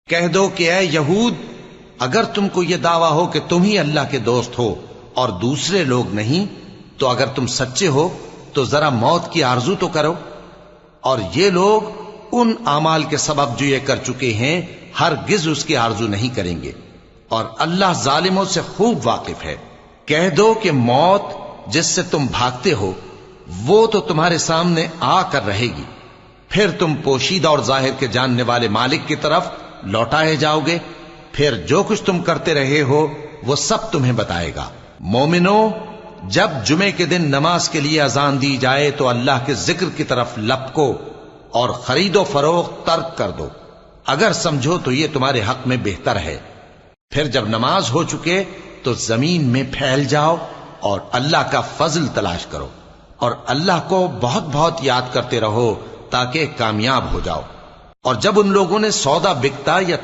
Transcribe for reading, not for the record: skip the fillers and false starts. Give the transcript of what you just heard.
کہہ دو کہ اے یہود، اگر تم کو یہ دعویٰ ہو کہ تم ہی اللہ کے دوست ہو اور دوسرے لوگ نہیں، تو اگر تم سچے ہو تو ذرا موت کی آرزو تو کرو۔ اور یہ لوگ ان اعمال کے سبب جو یہ کر چکے ہیں ہرگز اس کی آرزو نہیں کریں گے، اور اللہ ظالموں سے خوب واقف ہے۔ کہہ دو کہ موت جس سے تم بھاگتے ہو وہ تو تمہارے سامنے آ کر رہے گی، پھر تم پوشیدہ اور ظاہر کے جاننے والے مالک کی طرف لوٹائے جاؤ گے، پھر جو کچھ تم کرتے رہے ہو وہ سب تمہیں بتائے گا۔ مومنو، جب جمعے کے دن نماز کے لیے اذان دی جائے تو اللہ کے ذکر کی طرف لپکو اور خرید و فروخت ترک کر دو، اگر سمجھو تو یہ تمہارے حق میں بہتر ہے۔ پھر جب نماز ہو چکے تو زمین میں پھیل جاؤ اور اللہ کا فضل تلاش کرو، اور اللہ کو بہت بہت یاد کرتے رہو تاکہ کامیاب ہو جاؤ۔ اور جب ان لوگوں نے سودا بکتا یا